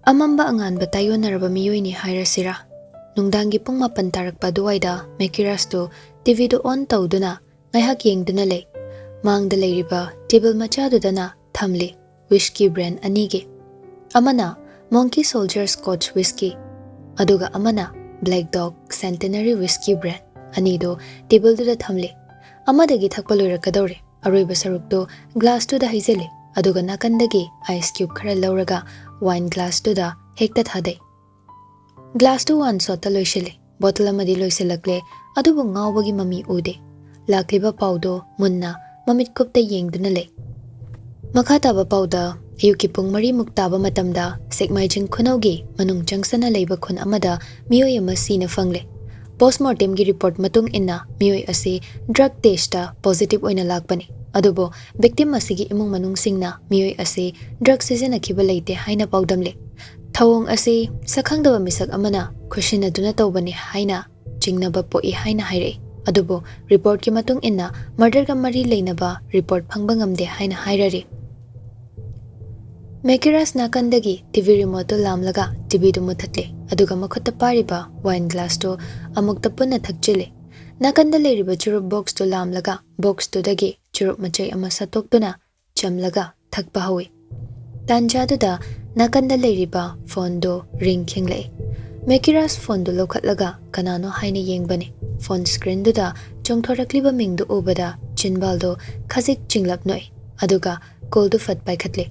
Amamba anganba tayonaraba miyoyni hairasira. Nungdangi pung mapan tarakpa duwaida Mekirasto TV do on tawduna ngaihak yengduna lay. Mangda layriba table machadudana thamli whiskey brand anige. Amana Monkey Soldier Scotch Whiskey. Aduga amana Black Dog Centenary Whiskey brand. Anido table do da thamli. Amadagi thakpaloira kadore. Aroiba sarukdo glass to da haizele. Aduga nakandagi ice cube khara lauraga wine glass to da hekta thade. Glass to one sota loisele. Bottle amadi loiselakle. Adubu ngawbagi mami ude. Lakliba paudo munna mamit kupta yengduna le. Makataba pauda ayuki pung mari muktaba matamda sekmaijing khunawgi manung changsana leiba khun amada miyoy ama sina fangle. Postmortem gi report matung inna miyoy asi drug test ta positive oina lakpani. Adubo victim asigi imung manung singna miyoy asi drug sizinakhiba leite haina paudamle. Thawong asi sakhangdaba misak amana khushinaduna tawbani haina chingnaba poi haina haire. Adubo report ki matung inna murder ka mari leinaba report phangba ngamde haina hairari. Mekiras nakandagi TV remote lamlaga TV du muthatle. Aduga makhutta pariba wine glass to amukta punna thakchile. Nakanda leiriba churup box to lamlaga box to dagi churup machai ama satoktuna chamlaga thakpa hawi. Tanjaduda nakanda leiriba phone do ring khingle. Mekiras phone do lokhatlaga kanano haina yengbane. Phone screen duda chongthorakliba mingdu ubada chinbaldo khazik chinglap noi. Aduga call du fat paikhatle.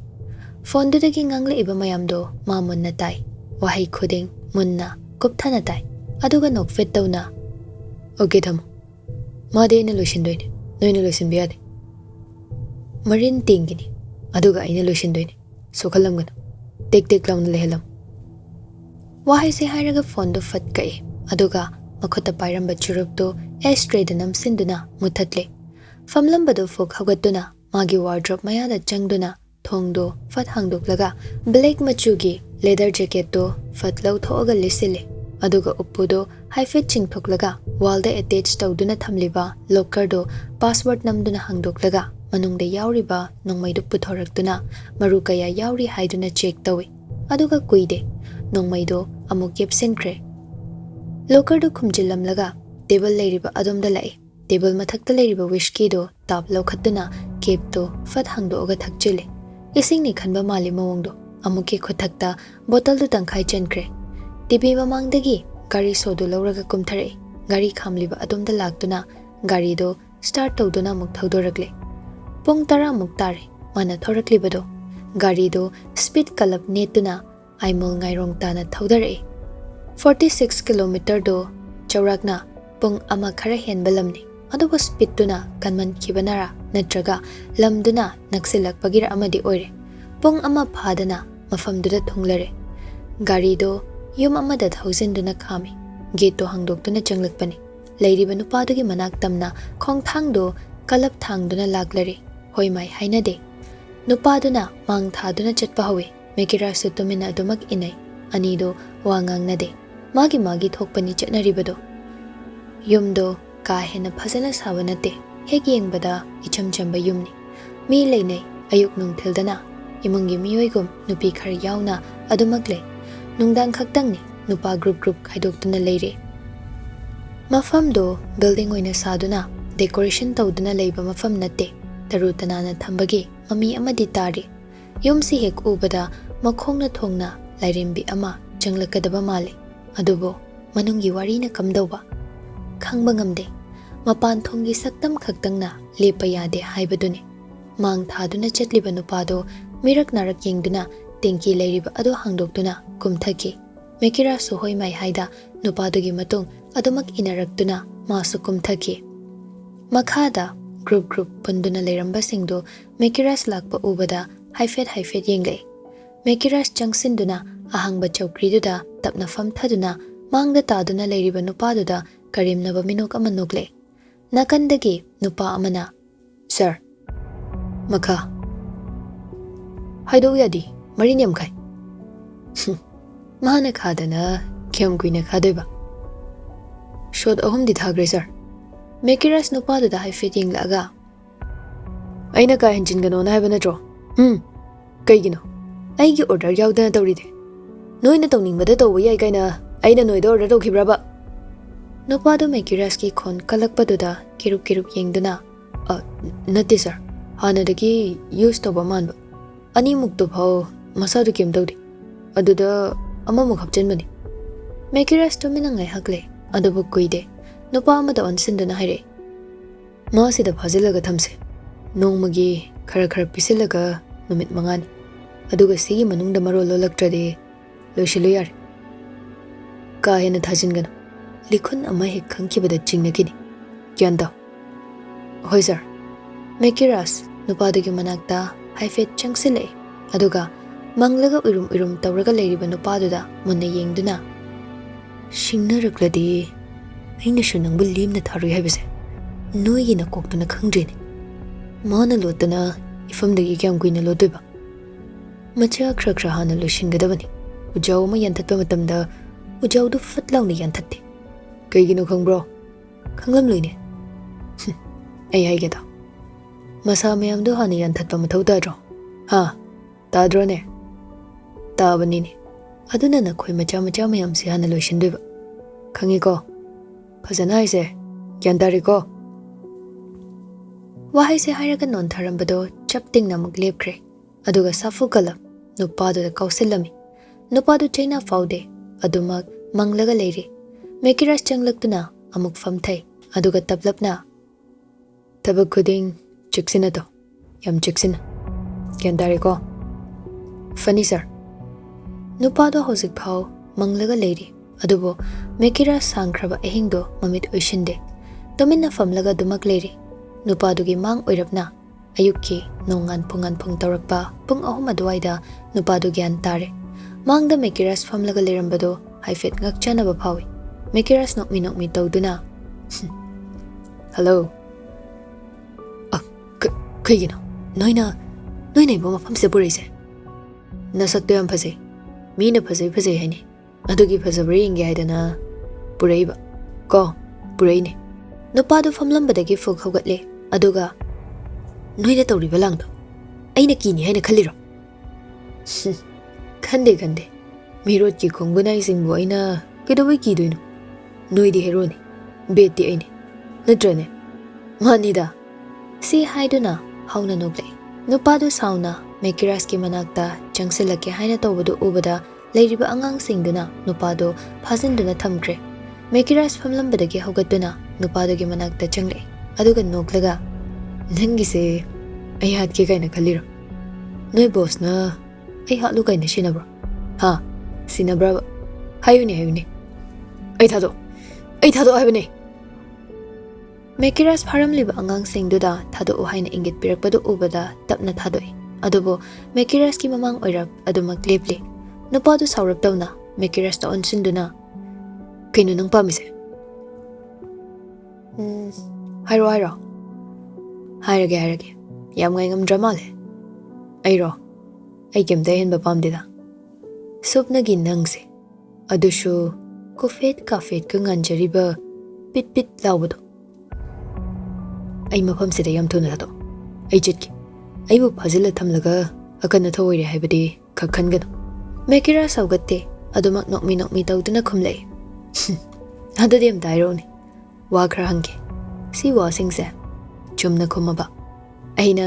Phone dudagi ngangle iba mayamdo mamunna tai. Wahai khuding munna kupthana tai. Aduga nokfit tawna. Okay thamo. Made na loisindoine. Noina loisinbiyade. Marin tingini. Aduga ina loisindoine. Sokhalam gana. Tek tek lawn lehelam. Wahai se hairaga phone do fat kai. Aduga makhota pairamba churupto ashtray da namsinduna muthatle. Famlambado fok hagatuna magi wardrobe mayada changduna thongdo fat hangdoklaga black machugi leather jacket do fat law thoga lisile. Aduga uppudo high fit chingthoklaga wall da attach tawduna thamliba locker do password namduna hangdoklaga manungda yauriba nongmaidu puthoraktuna maru kaya yauri haiduna check tawi. Aduga kuide nongmaido amuk yepsinkre. Locker do khumjilamlaga table leiriba adomda lai. Table mathakta leiriba whiskey do tap lokhatuna cape do fat hangdoga thakchile. Ising ni khanba mali mawongdo amuki khothakta bottle do tangkhai chenkre. TV mamangdagi gari sodo lauraga kumthare. Gari khamliba adomda laktuna gari do start tawduna muk thawdorakle. Pung tara muk tare mana thoraklibado gari do speed kalap netuna aimol ngairong tana thawdare. 46 kilometer do chaurakna pung ama khara henbalamni. Aduba speed tuna kanman kibanara natraga lamduna naksilak pagira amadi oire. Pung ama phadana mafamduda thunglare. Gari do yum amada thousinduna khami. Gate do hangdoktuna changlakpani. Leiriba nupadugi manak tamna khong thang do kalap thangduna laklare. Hoi mai hainade. Nupaduna mang thaduna chatpa hawi. Mekira sutumina adumak inay. Anido wangang nade. Magi thokpani chatnaribado. Yumdo ka hena phajana saba nate. Hek yengbada icham chamba yumni. Mi leinay ayuk nungthildana. Imungi miyoygum nupi khar yauna adumakle. Nungdang khaktangni nupa group khaidoktuna leire. Mafamdo building oina saduna decoration tawduna leiba mafam nate. Tarutanana thambagi mami amadi tari. Yumsi hek ubada makhongna thongna lairimbi ama changlakadaba male. Adubo manungi warina kamdawba. Khangba ngamde. Mapan thongi saktam khaktangna lepa yade haibadune. Mang thaduna chatliba nupado mirak narak yengduna tengki leiriba ado hangdoktuna kumthaki. Mekira suhoi mai haida nupadogi matung adumak inaraktuna masu kumthaki. Makhada group punduna leiramba singdo Mekiras lakpa ubada haifet yengle. Mekiras changsinduna ahangba chawkriduda tapna famthaduna mangda taduna leiriba nupaduda karimnaba minok ama nukle. Nakandagi nupa amana, Sir, Makha. Haido yadi, marinyam kai. Mahana khadana, kyam kuina khadoiba. Shot ahum di thagre sir. Mekiras nupaduda haifet yenglaga. Aina ka henjin gano na haibana dro. Kaigino. Aigi order yaudana tawride. Noina tawningbada tawba yai kaina aina noida order tawkhibraba. Nupadu Makiraski khon kalakpaduda kirup yengduna nate sir hanadagi use tawba manba ani mukto phau masadu kem tawdi aduda amamuk hapchenbani. Makiras to minangai hakle adubu kuide nupa amada onsinduna haire masida phazilaga thamse nongmagi khara pisilaga numit mangani aduga sigi manungda maro lolaktrade loishilu yar ka hena thajingana likhun ama he khangkibada chingnakini gyanda hoi sir. Makiras nupadagi manakta haifet changsile aduga manglaga urum tawraga leiriba nupaduda munna yengduna shingnarakladi aina shu nangbu limna tharui haibase noigi na koktuna khangdreni mana lotana ifamdagi kyam kuina lodoiba macha khra hana loshingadabani ujau ma yanthatpa matamda ujau du fatlauna yanthatte kaigino khangbro khanglam loine ai haigeda masa mayam do hana yanthatpa mathau tadro ha tadro ne tabani ne aduna na khoi macha mayam si hana loishindoiba khangi ko phajana haise gyandari ko wahai se hairaga non tharambado chapting namuk lepkre aduga safu kala nupadu da kausilami nupadu chaina faude adumak manglaga leiri. Makiras changlaktuna amuk famthai aduga tablapna tabak khuding chiksina to yam chiksina gyandari ko fani sir. Nupadu hosik phau manglaga leiri adubo Makiras sangkraba ehingdo mamit oishinde tomina famlaga dumak leiri. Nupadugi mang oirapna ayukki nongan phung tawrakpa pung ahum aduaida nupadu gyan tare mangda Makiras famlaga lerambado haifet ngakchanaba phawi. Makiras nokmi tawduna hello kaigino noina ibo mafamse puraise nasakto yam phase mina phase haini adugi phasabri inge haidana puraiba ko puraine. Nupadu famlambadagi fog hogatle aduga noida tawriba langdo aina kini haina khaliro khande mirot ki khongbunai singbo aina kedabai kidoino noidi heroni beti aine natrane manida si haiduna hauna nogle. Nupadu sauna Makiras ki manakta changsilake haina tawbadu ubada leiriba angang singduna nupadu phasinduna thamkre. Makiras famlambadagi hogatuna nupadu gi manakta changle aduga noklaga nangi se ai hat ke kaina khaliro noi boss na ai hatlu kaina sinabro ha sinabra hayuni ai thado haibane. Makiras pharamliba angang singduda thado haina ingit pirakpadu ubada tapna thadoi adubo Makiras ki mamang oirap adumak lepli nupadu saurap tawna Makiras ta onsinduna kaino nang pamise hairo hairage yam ngai ngam drama le ai kem hen ba pamdida supna gi nangse adushu kafet ka nganjariba pit lawdo ai mafam sida yam thuna do ai jitki ai bu phazila thamlaga akana thoire haibadi khakhangan. Makiras saugatte adumak nokmi tawduna khumlei adadem daironi WakhaL hange si wasingse chumna khumaba aina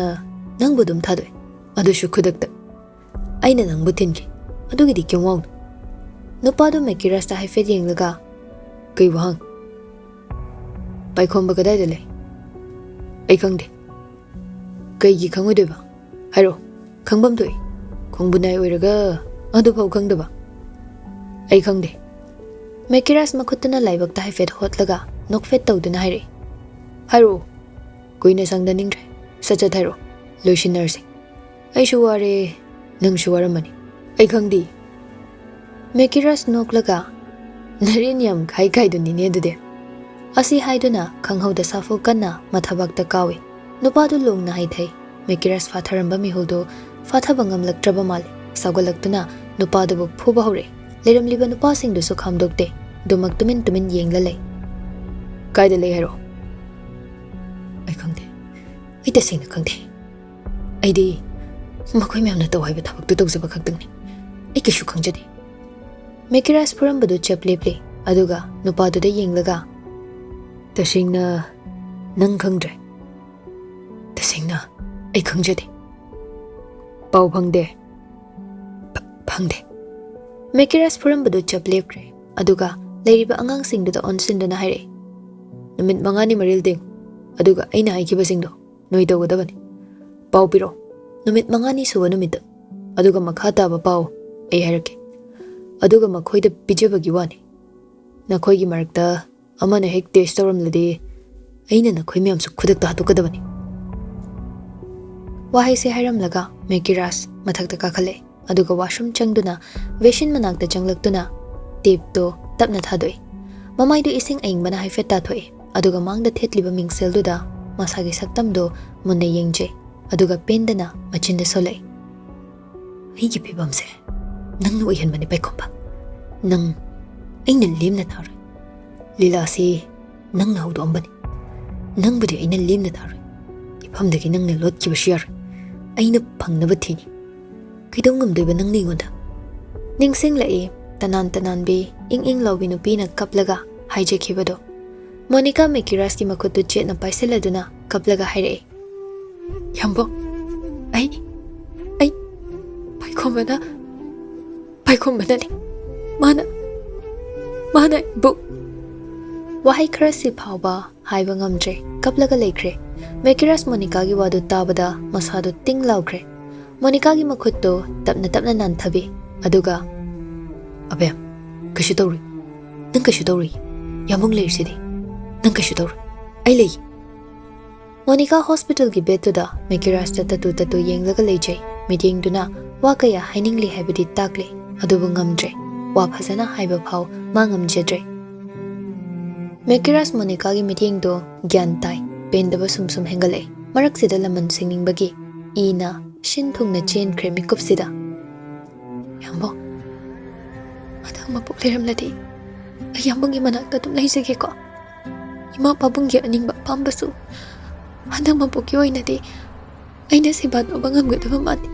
nangbu dum thadoi adushu khudakta aina nangbu tinki adugidi kyongwang. Nupadu Makiras ta haifet yenglaga kai wahang Yaikhom bagadai dale ai khangde kaigi khangodeba hairo khangbam toi khongbunai oiraga adu phau khangdaba ai khangde. Makiras makhutna laibak ta haifet hotlaga nokfet tawduna hairo koina sangda ningre sacha thairo loishinarse ai shuware nang shuwaramani ai khangdi. Makiras noklaga narin yam khai duni ne dude asi haiduna khanghauda safu kanna mathabakta kawi nupadu longna haithai. Makiras fatharamba miholdo fathabangam laktraba mal sagolaktuna nupadu bu phuba hore leramliba nupa singdu su khamdokte dumak tumin yengla lei kaida lei hairo ai khangde ai ta singna khangde ai di makoi myamna taw haiba thabak tu tawjaba khakdangni ai kishu khangjade Mekiras puram-badu chap lepli, aduga nupadu-da yenglaga. Tasingna nang khangdre. Tasingna ay khangjade. Pau phangde. Phangde. Mekiras puram-badu chap lepre, aduga leiriba angang-singduda onsinduna haire. Numit mangani maril ding, aduga aina haikibasingdo noi tawgadabani. Pau piro, numit mangani suwa numita, aduga makhataba pau ay hairake. Aduga makhoida pijabagi wani. Nakhoigi marakta amana hek taste tawramladi aina nakhoi miyamsu khudakta hatukadabani. Wahai se hairamlaga Mekiras mathakta kakhale, aduga washroom changduna veshin manakta changlaktuna tape to tapna thadoi. Mamaidu ising aingbana haifeta thoi, aduga mangda thetliba mingselduda masagi saktamdo munna yengje, aduga pendana machinda solai. Aigi pibamse nang nu ihanbani paikomba. Nang aina limna tharoi. Lila si nang na haudombani. Nang budi aina limna tharoi. Ipamdagi nang na lot kibashiyar. Aina pangnaba thini. Kaidong ngamdoiba nang ningonda. Ningsing lai tanan bi ing lawi nupi na kaplaga haijakibado. Monica Mekiras ki makutu chet na paiseladuna kaplaga haire. Yambo, ay paikomana ni. Mana bu. Wahai krasi phawba haiba ngamdre kaplaga leikre. Mekiras Monica gi wadu tabada masado ting laukre. Monica gi makutto tapna nanthabi aduga abe kashu tawri nang kashu tawri yamung leisidi nang kashu tawri ai lei. Monica hospital gi betuda Mekiras tatu yenglaga leijai meetingduna wakaya hainingli habidi takle adubu ngamdre wa phasana haiba phaw mangamjedre. Mekiras Monica gi meeting do gyan tai pendaba sum hengale maraksida laman singingbagi ina shin thungna chen kremi kupsida. Yambo madang mapukliramladi ayambungi manakta tum laisage ko ima pabunggi aningba pambasu hadang mapuki oinadi aina sibat obangam gadaba mati.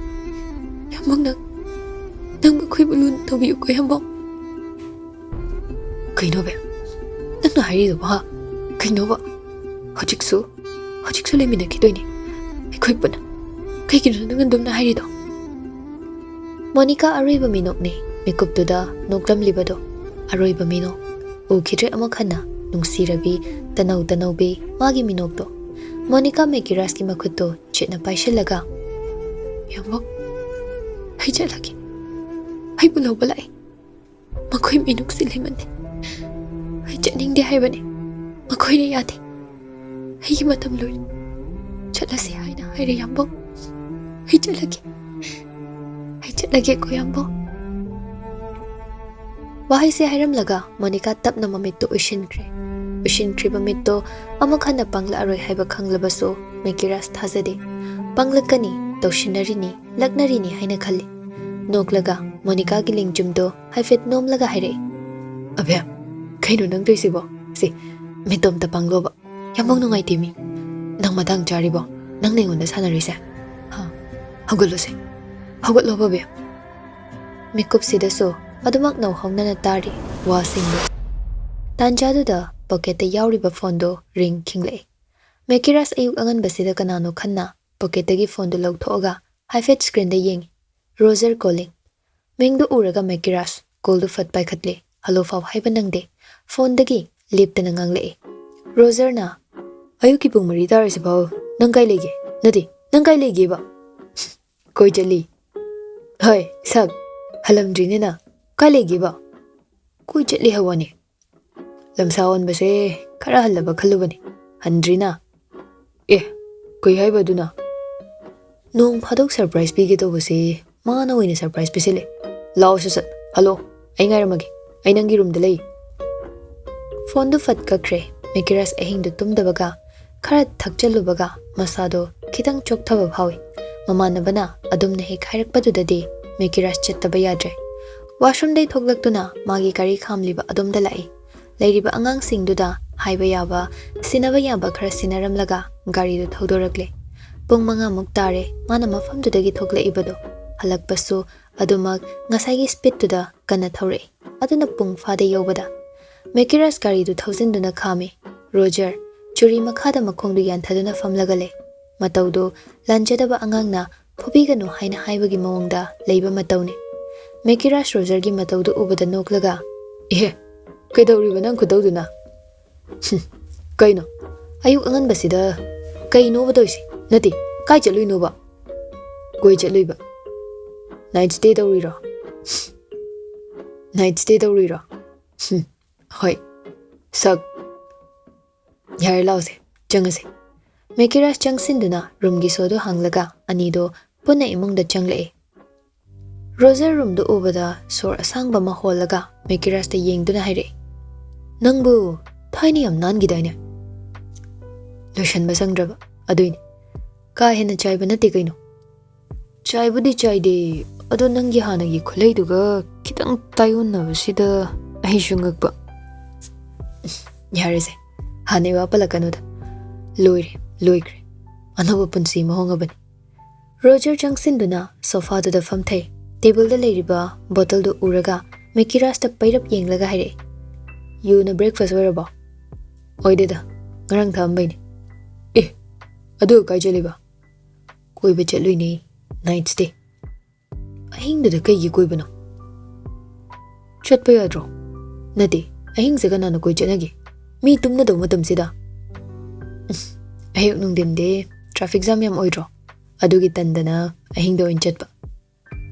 Yambong nang makoi bulun tobiu ko yambong. Kaino be nang na hari do ba kaino ba hojiksu lemina kidoini ikoi puna kaigino nang dum na hari do. Monica aroiba minok ni mikuptuda noklam libado aroiba minok ukidre amakhana nungsirabi tanau bi magi minok do. Monica Mekiras ki makuto chitna paishalaga yambo haijalagi haibulo balai makoi minok silimane haijaning de haibane makoi ne yate haigi matam loi chalasi haina haire yambo haijalagi ko yambo. Wahai se hairam laga Monica tapna mamito ushinkre bamito amakhana pangla aroi haiba khanglabaso Mekiras thazade panglakani tawshinarini laknarini haina khali noklaga Monica gi lingjumdo haifet nomlaga haire. Abya kaino nang toisibo si mitom ta pangloba yamong nungai timi nang madang jaribo nang ningonda sanarise ha haugatlo babe. Mikup sidaso adumak nau hongnana tari wasingdo tanjaduda pocket yauriba fondo ring kingle. Mekiras ayuk angan basida kanano khanna pocket gi fondo lawthoga haifet screen da yeng Roger calling mingdu uraga Mekiras call du fat pai khatle hello faw haiba nangde phone dagi lipta nangangle. Roger na ayuki pung mari tar se baw nangkai lege ba koi jali hai sag halamdrine na kai lege ba koi jali hawani lamsaon base khara halaba khalubani handrina koi haiba duna nong phadok surprise bige to base mana oine surprise pisile law sat hello ai ngairamagi ai nangi room da lei phone du fat ka kre Mekiras ahing du tumdabaga khara thakchalubaga masado khitang chokthaba phawi mamanabana adumna he khairakpadudadi Mekiras chattaba yadre. Washroom dai thoglaktuna magi kari khamliba adumda lai leiriba angang singduda haiba yaba sinaba yaba khara sinaramlaga gari du thodorakle. Pung manga muktare mana mafamdudagi thoglai ibado halakpasu ꯑꯗꯨꯃꯛ ꯉꯁꯥꯏꯒꯤ ꯁ꯭ꯄꯤꯗꯇꯨꯗ ꯀꯟꯅ ꯊꯧꯔꯛꯏ ꯑꯗꯨꯅ ꯄꯨꯡ ꯐꯥꯗ ꯌꯧꯕꯗ ꯃꯦꯀꯤꯔꯥꯁ ꯒꯥꯔꯤꯗꯨ ꯊꯧꯖꯤꯟꯗꯨꯅ ꯈꯥꯝꯃꯤ Roger ꯆꯨꯔꯤ ꯃꯈꯥꯗ ꯃꯈꯣꯡꯗꯨ ꯌꯥꯟꯊꯗꯨꯅ ꯐꯝꯂꯒ ꯂꯩ ꯃꯇꯧꯗꯨ ꯂꯥꯟꯖꯗꯕ ꯑꯉꯥꯡꯅ ꯐꯨꯕꯤꯒꯅꯨ ꯍꯥꯏꯅ ꯍꯥꯏꯕꯒꯤ ꯃꯑꯣꯡꯗ ꯂꯩꯕ ꯃꯇꯧꯅꯤ ꯃꯦꯀꯤꯔꯥꯁ ꯔꯣꯖꯔꯒꯤ ꯃꯇꯧꯗꯨ ꯎꯕꯗ ꯅꯣꯛꯂꯒ ꯏꯍꯦ ꯀꯩꯗꯧꯔꯤꯕ ꯅꯪ ꯈꯨꯇꯧꯗꯨꯅ ꯀꯩꯅꯣ ꯑꯌꯨꯛ ꯑꯉꯟꯕꯁꯤꯗ ꯀꯩꯅꯣꯕ ꯇꯧꯏꯁꯤ ꯅꯠꯇꯦ ꯀꯥꯏ ꯆꯠꯂꯨꯏꯅꯣꯕ ꯀꯣꯏ ꯆꯠꯂꯨꯏꯕ ꯅꯥꯏꯠ ꯁ꯭ꯇꯦ ꯇꯧꯔꯤꯔꯣ ꯅꯥꯏꯠ ꯁ꯭ꯇꯦ ꯇꯧꯔꯤꯔꯣ ꯍꯣꯏ ꯁꯛ ꯌꯥꯔꯦ ꯂꯥꯎꯁꯦ ꯆꯪꯉꯁꯦ ꯃꯦꯀꯤꯔꯥꯁ ꯆꯪꯁꯤꯟꯗꯨꯅ ꯔꯨꯝꯒꯤ ꯁꯣꯗꯨ ꯍꯥꯡꯂꯒ ꯑꯅꯤꯗꯣ ꯄꯨꯟꯅ ꯏꯃꯨꯡꯗ ꯆꯪꯂꯛꯏ ꯔꯣꯖꯔ ꯔꯨꯝꯗꯨ ꯎꯕꯗ ꯁꯣꯔ ꯑꯁꯥꯡꯕ ꯑꯃ ꯍꯣꯜꯂꯒ ꯃꯦꯀꯤꯔꯥꯁꯇ ꯌꯦꯡꯗꯨꯅ ꯍꯥꯏꯔꯛꯏ ꯅꯪꯕꯨ ꯊꯥꯏꯅ ꯌꯥꯝ ꯅꯥꯟꯈꯤꯗꯥꯏꯅꯦ ꯂꯣꯏꯁꯟꯕ ꯁꯪꯗ꯭ꯔꯕ ꯑꯗꯨꯏꯅꯤ ꯀꯥ ꯍꯦꯟꯅ ꯆꯥꯏꯕ ꯅꯠꯇꯦ ꯀꯩꯅꯣ ꯆꯥꯏꯕꯨꯗꯤ ꯆꯥꯏꯗꯦ ꯑꯗꯣ ꯅꯪꯒꯤ ꯍꯥꯟꯅꯒꯤ ꯈꯨꯠꯂꯩꯗꯨꯒ ꯈꯤꯇꯪ ꯇꯥꯏꯌꯣꯟꯅꯕꯁꯤꯗ ꯑꯩꯁꯨ ꯉꯛꯄ ꯌꯥꯔꯦꯁꯦ ꯍꯥꯟꯅꯩ ꯋꯥ ꯄꯜꯂꯛꯀꯅꯨꯗ ꯂꯣꯏꯈ꯭ꯔꯦ ꯑꯅꯧꯕ ꯄꯨꯟꯁꯤ ꯑꯃ ꯍꯣꯡꯉꯕꯅꯤ ꯔꯣꯖꯔ ꯆꯪꯁꯤꯟꯗꯨꯅ ꯁꯣꯐꯥꯗꯨꯗ ꯐꯝꯊꯩ ꯇꯦꯕꯜꯗ ꯂꯩꯔꯤꯕ ꯕꯣꯇꯜꯗꯨ ꯎꯔꯒ ꯃꯦꯀꯤꯔꯥꯁꯇ ꯄꯩꯔꯞ ꯌꯦꯡꯂꯒ ꯍꯥꯏꯔꯛꯏ ꯌꯨꯅ ꯕ꯭ꯔꯦꯛꯐꯥꯁ ꯑꯣꯏꯔꯕꯣ ꯑꯣꯏꯗꯦꯗ ꯉꯔꯥꯡ ꯊꯛꯑꯝꯕꯩꯅꯤ ꯑꯦ ꯑꯗꯨꯒ ꯀꯥꯏ ꯆꯠꯂꯤꯕ ꯀꯣꯏꯕ ꯆꯠꯂꯨꯏꯅꯦ ꯅꯥꯏꯠ ꯁ꯭ꯇꯦ ꯑꯍꯤꯡꯗꯨꯗ ꯀꯩꯒꯤ ꯀꯣꯏꯕꯅꯣ ꯆꯠꯄ ꯌꯥꯗ꯭ꯔꯣ ꯅꯠꯇꯦ ꯑꯍꯤꯡꯁꯦ ꯀꯅꯥꯅ ꯀꯣꯏ ꯆꯠꯅꯒꯦ ꯃꯤ ꯇꯨꯝꯅꯗꯧ ꯃꯇꯝꯁꯤꯗ ꯑꯌꯨꯛ ꯅꯨꯡꯊꯤꯟꯗꯤ ꯇ꯭ꯔꯥꯐꯤꯛ ꯖꯥꯝ ꯌꯥꯝ ꯑꯣꯏꯗ꯭ꯔꯣ ꯑꯗꯨꯒꯤ ꯇꯟꯗꯅ ꯑꯍꯤꯡꯗ ꯑꯣꯏꯅ ꯆꯠꯄ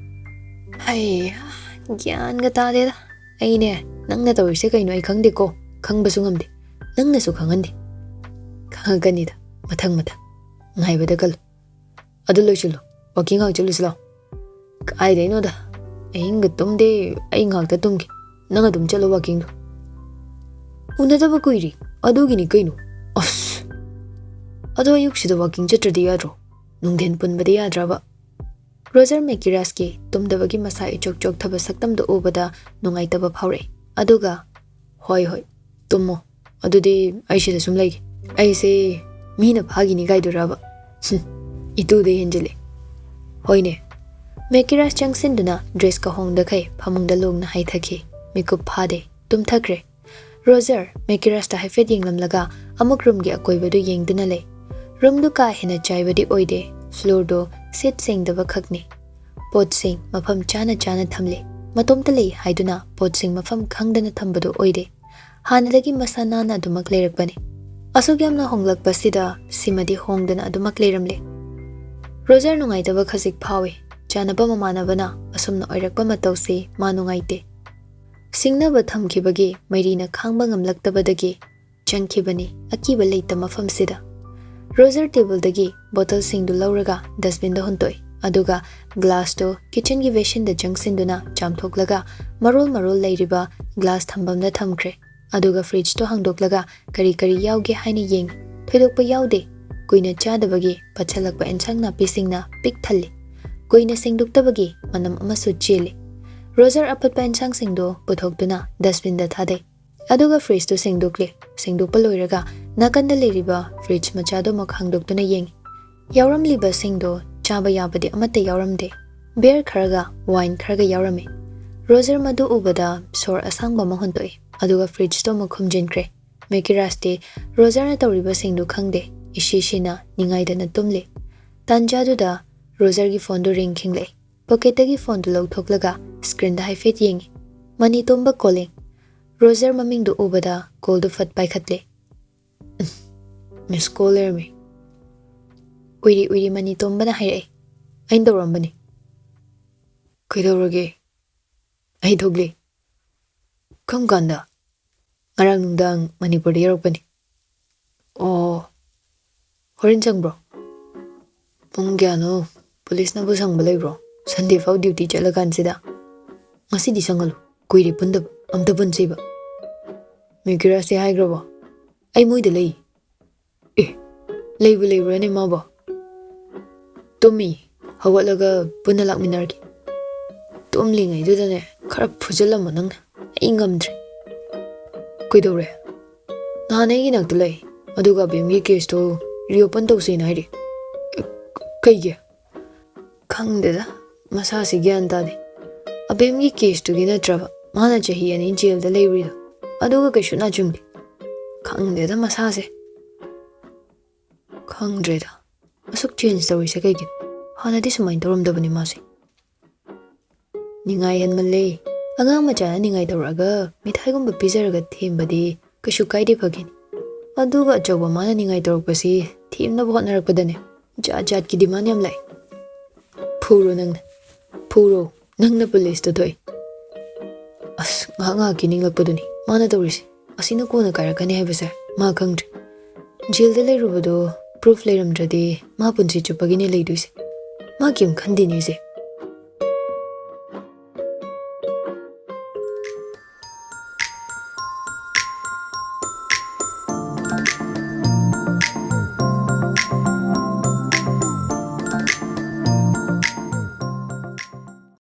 ꯍꯩ ꯒ꯭ꯌꯥꯟꯒ ꯇꯥꯗꯦꯗ ꯑꯩꯅꯦ ꯅꯪꯅ ꯇꯧꯔꯤꯁꯦ ꯀꯩꯅꯣ ꯑꯩ ꯈꯪꯗꯦꯀꯣ ꯈꯪꯕꯁꯨ ꯉꯝꯗꯦ ꯅꯪꯅꯁꯨ ꯈꯪꯍꯟꯗꯦ ꯈꯪꯉꯛꯀꯅꯤꯗ ꯃꯊꯪ ꯉꯥꯏꯕꯗ ꯀꯜꯂꯨ ꯑꯗꯨ ꯂꯣꯏꯁꯤꯜꯂꯨ ꯋꯥꯀꯤꯡ ꯉꯥꯏꯍꯥꯛ ꯆꯠꯂꯨꯁꯤ ꯂꯥꯎ ꯀꯥꯏꯗꯩꯅꯣꯗ ꯑꯍꯤꯡꯒ ꯇꯨꯝꯗꯦ ꯑꯩ ꯉꯥꯛꯇ ꯇꯨꯝꯒꯦ ꯅꯪ ꯑꯗꯨꯝ ꯆꯠꯂꯣ ꯋꯥꯀꯤꯡꯗꯣ ꯎꯅꯗꯕ ꯀꯨꯏꯔꯤ ꯑꯗꯨꯒꯤꯅꯤ ꯀꯩꯅꯣ ꯑꯁ ꯑꯗꯣ ꯑꯌꯨꯛꯁꯤꯗ ꯋꯥꯀꯤꯡ ꯆꯠꯇ꯭ꯔꯗꯤ ꯌꯥꯗ꯭ꯔꯣ ꯅꯨꯡꯊꯤꯟ ꯄꯨꯟꯕꯗꯤ ꯌꯥꯗ꯭ꯔꯕ ꯔꯣꯖꯔ ꯃꯦꯀꯤꯔꯥꯁꯀꯤ ꯇꯨꯝꯗꯕꯒꯤ ꯃꯁꯥ ꯏꯆꯣꯛ ꯆꯣꯛꯊꯕ ꯁꯛꯇꯝꯗꯨ ꯎꯕꯗ ꯅꯨꯡꯉꯥꯏꯇꯕ ꯐꯥꯎꯔꯛꯏ ꯑꯗꯨꯒ ꯍꯣꯏ ꯇꯨꯝꯃꯣ ꯑꯗꯨꯗꯤ ꯑꯩ ꯁꯤꯗ ꯁꯨꯝ ꯂꯩꯒꯦ ꯑꯩꯁꯦ ꯃꯤꯅ ꯐꯥꯈꯤꯅꯤ ꯀꯥꯏꯗꯨꯔꯕ ꯏꯇꯨꯗ ꯍꯦꯟꯖꯤꯜꯂꯦ ꯍꯣꯏꯅꯦ ꯃꯦꯀꯤꯔꯥꯁ ꯆꯪꯁꯤꯟꯗꯨꯅ ꯗ꯭ꯔꯦꯁꯀ ꯍꯣꯡꯗꯈꯩ ꯐꯃꯨꯡꯗ ꯂꯣꯡꯅ ꯍꯥꯏꯊꯈꯤ ꯃꯤꯀꯨꯞ ꯐꯥꯗꯦ ꯇꯨꯝꯊꯈ꯭ꯔꯦ ꯔꯣꯖꯔ ꯃꯦꯀꯤꯔꯥꯁꯇ ꯍꯥꯏꯐꯦꯠ ꯌꯦꯡꯂꯝꯂꯒ ꯑꯃꯨꯛ ꯔꯨꯝꯒꯤ ꯑꯀꯣꯏꯕꯗꯨ ꯌꯦꯡꯗꯨꯅ ꯂꯩ ꯔꯨꯝꯗꯨ ꯀꯥ ꯍꯦꯟꯅ ꯆꯥꯏꯕꯗꯤ ꯑꯣꯏꯗꯦ ꯐ꯭ꯂꯣꯔꯗꯨ ꯁꯤꯠ ꯁꯦꯡꯗꯕ ꯈꯛꯅꯤ ꯄꯣꯠꯁꯤꯡ ꯃꯐꯝ ꯆꯥꯅ ꯊꯝꯂꯤ ꯃꯇꯣꯝꯇ ꯂꯩ ꯍꯥꯏꯗꯨꯅ ꯄꯣꯠꯁꯤꯡ ꯃꯐꯝ ꯈꯪꯗꯅ ꯊꯝꯕꯗꯨ ꯑꯣꯏꯗꯦ ꯍꯥꯟꯅꯗꯒꯤ ꯃꯁꯥ ꯅꯥꯟꯅ ꯑꯗꯨꯃꯛ ꯂꯩꯔꯛꯄꯅꯤ ꯑꯁꯨꯛ ꯌꯥꯝꯅ ꯍꯣꯡꯂꯛꯄꯁꯤꯗ ꯁꯤꯃꯗꯤ ꯍꯣꯡꯗꯅ ꯑꯗꯨꯃꯛ ꯂꯩꯔꯝꯂꯦ ꯔꯣꯖꯔ ꯅꯨꯡꯉꯥꯏꯇꯕ ꯈꯖꯤꯛ ꯐꯥꯎꯏ ꯆꯥꯅꯕ ꯃꯃꯥꯟꯅꯕꯅ ꯑꯁꯨꯝꯅ ꯑꯣꯏꯔꯛꯄ ꯃꯇꯧꯁꯤ ꯃꯥ ꯅꯨꯡꯉꯥꯏꯇꯦ ꯁꯤꯡꯅꯕ ꯊꯝꯈꯤꯕꯒꯤ ꯃꯩꯔꯤꯅ ꯈꯥꯡꯕ ꯉꯝꯂꯛꯇꯕꯗꯒꯤ ꯆꯪꯈꯤꯕꯅꯤ ꯑꯀꯤꯕ ꯂꯩꯇ ꯃꯐꯝꯁꯤꯗ ꯔꯣꯖꯔ ꯇꯦꯕꯜꯗꯒꯤ ꯕꯣꯇꯜꯁꯤꯡꯗꯨ ꯂꯧꯔꯒ ꯗꯁꯕꯤꯟꯗ ꯍꯨꯟꯇꯣꯛꯏ ꯑꯗꯨꯒ ꯒ꯭ꯂꯥꯁꯇꯨ ꯀꯤꯆꯟꯒꯤ ꯕꯦꯁꯤꯟꯗ ꯆꯪꯁꯤꯟꯗꯨꯅ ꯆꯥꯝꯊꯣꯛꯂꯒ ꯃꯔꯣꯜ ꯂꯩꯔꯤꯕ ꯒ꯭ꯂꯥꯁ ꯊꯝꯐꯝꯗ ꯊꯝꯈ꯭ꯔꯦ ꯑꯗꯨꯒ ꯐ꯭ꯔꯤꯖꯇꯨ ꯍꯥꯡꯗꯣꯛꯂꯒ ꯀꯔꯤ ꯌꯥꯎꯒꯦ ꯍꯥꯏꯅ ꯌꯦꯡꯏ ꯊꯣꯏꯗꯣꯛꯄ ꯌꯥꯎꯗꯦ ꯀꯨꯏꯅ ꯆꯥꯗꯕꯒꯤ ꯄꯠꯁꯜꯂꯛꯄ ꯑꯦꯟꯁꯥꯡ ꯅꯥꯄꯤꯁꯤꯡꯅ ꯄꯤꯛ ꯊꯜꯂꯤ ꯀꯨꯏꯅ ꯁꯦꯡꯗꯣꯛꯇꯕꯒꯤ ꯃꯅꯝ ꯑꯃꯁꯨ ꯆꯦꯜꯂꯤ ꯔꯣꯖꯔ ꯑꯄꯠꯄ ꯑꯦꯟꯁꯥꯡꯁꯤꯡꯗꯨ ꯄꯨꯊꯣꯛꯇꯨꯅ ꯗꯁꯕꯤꯟꯗ ꯊꯥꯗꯩ ꯑꯗꯨꯒ ꯐ꯭ꯔꯤꯖꯇꯨ ꯁꯦꯡꯗꯣꯛꯄ ꯂꯣꯏꯔꯒ ꯅꯥꯀꯟꯗ ꯂꯩꯔꯤꯕ ꯐ꯭ꯔꯤꯖ ꯃꯆꯥꯗꯨ ꯑꯃꯨꯛ ꯍꯥꯡꯗꯣꯛꯇꯨꯅ ꯌꯦꯡꯏ ꯌꯥꯎꯔꯝꯂꯤꯕꯁꯤꯡꯗꯨ ꯆꯥꯕ ꯌꯥꯕꯗꯤ ꯑꯃꯠꯇ ꯌꯥꯎꯔꯝꯗꯦ ꯕꯤꯌꯔ ꯈꯔꯒ ꯋꯥꯏꯟ ꯈꯔꯒ ꯌꯥꯎꯔꯝꯃꯤ ꯔꯣꯖꯔ ꯃꯗꯨ ꯎꯕꯗ ꯁꯣꯔ ꯑꯁꯥꯡꯕ ꯑꯃ ꯍꯣꯟꯇꯣꯛꯏ ꯑꯗꯨꯒ ꯐ꯭ꯔꯤꯖꯇꯨ ꯑꯃꯨꯛ ꯈꯨꯝꯖꯤꯟꯈ꯭ꯔꯦ ꯃꯦꯀꯤꯔꯥꯁꯇꯤ ꯔꯣꯖꯔꯅ ꯇꯧꯔꯤꯕꯁꯤꯡꯗꯨ ꯈꯪꯗꯦ ꯏꯁꯤꯁꯤꯅ ꯅꯤꯡꯉꯥꯏꯗꯅ ꯇꯨꯝꯂꯤ ꯇꯥꯟꯖꯥꯗꯨꯗ ꯔꯣꯖꯔꯒꯤ ꯐꯣꯟꯗꯨ ꯔꯤꯡ ꯈꯤꯡꯂꯛꯏ ꯄꯣꯀꯦꯠꯇꯒꯤ ꯐꯣꯟꯗꯨ ꯂꯧꯊꯣꯛꯂꯒ ꯁ꯭ꯀ꯭ꯔꯤꯟꯗ ꯍꯥꯏꯐꯦꯠ ꯌꯦꯡꯏ ꯃꯅꯤ ꯇꯣꯝꯕ ꯀꯣꯂꯤꯡ ꯔꯣꯖꯔ ꯃꯃꯤꯡꯗꯨ ꯎꯕꯗ ꯀꯣꯜꯗꯨ ꯐꯠ ꯄꯥꯏꯈꯠꯂꯦ ꯃꯤꯁ ꯀꯣꯜ ꯂꯩꯔꯝꯃꯤ ꯎꯏꯔꯤ ꯃꯅꯤ ꯇꯣꯝꯕꯅ ꯍꯥꯏꯔꯛꯏ ꯑꯩꯅ ꯇꯧꯔꯝꯕꯅꯤ ꯀꯩꯗꯧꯔꯒꯦ ꯑꯩ ꯊꯣꯛꯂꯦ ꯀꯔꯝ ꯀꯥꯟꯗ ꯉꯔꯥꯡ ꯅꯨꯡꯗꯥꯡ ꯃꯅꯤꯄꯨꯔꯗ ꯌꯧꯔꯛꯄꯅꯤ ꯑꯣ ꯍꯣꯔꯦꯟ ꯆꯪꯕ꯭ꯔꯣ ꯄꯨꯡ ꯀꯌꯥꯅꯣ ꯄꯨꯂꯤꯁꯅꯕꯨ ꯁꯪꯕ ꯂꯩꯕ꯭ꯔꯣ ꯁꯟꯗꯦ ꯐꯥꯎ ꯗ꯭ꯌꯨꯇꯤ ꯆꯠꯂꯀꯥꯟꯁꯤꯗ ꯉꯁꯤꯗꯤ ꯆꯪꯍꯜꯂꯨ ꯀꯨꯏꯔꯦ ꯄꯨꯟꯗꯕ ꯑꯝꯇ ꯄꯨꯟꯁꯤꯕ ꯃꯦꯀꯤꯔꯥꯁꯇꯤ ꯍꯥꯏꯈ꯭ꯔꯕꯣ ꯑꯩ ꯃꯣꯏꯗ ꯂꯩ ꯑꯦ ꯂꯩꯕ꯭ꯔꯥꯅꯦ ꯃꯥꯕꯣ ꯇꯨꯝꯃꯤ ꯍꯧꯒꯠꯂꯒ ꯄꯨꯟꯅ ꯂꯥꯛꯃꯤꯟꯅꯔꯒꯦ ꯇꯨꯝꯂꯤꯉꯩꯗꯨꯗꯅꯦ ꯈꯔ ꯐꯨꯖꯜꯂꯝꯃꯣ ꯅꯪꯅ ꯑꯩ ꯉꯝꯗ꯭ꯔꯦ ꯀꯩꯗꯧꯔꯦ ꯅꯍꯥꯟ ꯑꯩꯒꯤ ꯅꯥꯛꯇ ꯂꯩ ꯑꯗꯨꯒ ꯕꯦꯝꯒꯤ ꯀꯦꯁꯇꯣ ꯔꯤꯑꯣꯄꯟ ꯇꯧꯁꯦꯅ ꯍꯥꯏꯔꯤ ꯀꯩꯒꯤ ꯈꯪꯗꯦꯗ ꯃꯁꯥꯁꯤ ꯒ꯭ꯌꯥꯟ ꯇꯥꯗꯦ ꯑꯕꯦꯝꯒꯤ ꯀꯦꯁꯇꯨꯒꯤ ꯅꯠꯇ꯭ꯔꯕ ꯃꯥꯅ ꯆꯍꯤ 2 ꯖꯦꯜꯗ ꯂꯩꯔꯨꯏꯗꯣ ꯑꯗꯨꯒ ꯀꯩꯁꯨ ꯅꯥꯆꯨꯡꯗꯦ ꯈꯪꯗꯦꯗ ꯃꯁꯥꯁꯦ ꯈꯪꯗ꯭ꯔꯦꯗ ꯑꯁꯨꯛ ꯆꯦꯟꯖ ꯇꯧꯔꯤꯁꯦ ꯀꯩꯒꯤꯅꯣ ꯍꯥꯟꯅꯗꯤ ꯁꯨꯃꯥꯏꯅ ꯇꯧꯔꯝꯗꯕꯅꯤ ꯃꯥꯁꯦ ꯅꯤꯡꯉꯥꯏ ꯍꯦꯟꯃꯜꯂꯦ ꯑꯉꯥꯡ ꯃꯆꯥꯅ ꯅꯤꯡꯉꯥꯏ ꯇꯧꯔꯛꯑꯒ ꯃꯤꯊꯥꯏꯒꯨꯝꯕ ꯄꯤꯖꯔꯒ ꯊꯦꯝꯕꯗꯤ ꯀꯩꯁꯨ ꯀꯥꯏꯗꯦ ꯐꯒꯤꯅꯤ ꯑꯗꯨꯒ ꯑꯆꯧꯕ ꯃꯥꯅ ꯅꯤꯡꯉꯥꯏ ꯇꯧꯔꯛꯄꯁꯤ ꯊꯦꯝꯅꯕ ꯍꯣꯠꯅꯔꯛꯄꯗꯅꯦ ꯖꯥꯠ ꯖꯥꯠꯀꯤ ꯗꯤꯃꯥꯟ ꯌꯥꯝ ꯂꯥꯛꯏ ꯐꯨꯔꯣ ꯅꯪꯅ ꯄꯨꯂꯤꯁꯇꯣ ꯊꯣꯛꯏ ꯑꯁ ꯉꯥꯏꯍꯥꯛ ꯉꯥꯏꯍꯥꯛꯀꯤ ꯅꯤꯡꯂꯛꯄꯗꯨꯅꯤ ꯃꯥꯅ ꯇꯧꯔꯤꯁꯦ ꯑꯁꯤꯅ ꯀꯣꯟꯅ ꯀꯥꯏꯔꯛꯀꯅꯤ ꯍꯥꯏꯕꯁꯦ ꯃꯥ ꯈꯪꯗ꯭ꯔꯦ ꯖꯦꯜꯗ ꯂꯩꯔꯨꯕꯗꯣ ꯄ꯭ꯔꯨꯐ ꯂꯩꯔꯝꯗ꯭ꯔꯗꯤ ꯃꯥ ꯄꯨꯟꯁꯤ ꯆꯨꯞꯄꯒꯤꯅꯦ ꯂꯩꯗꯣꯏꯁꯦ ꯃꯥ ꯀꯩꯝ ꯈꯟꯗꯦꯅꯦꯁꯦ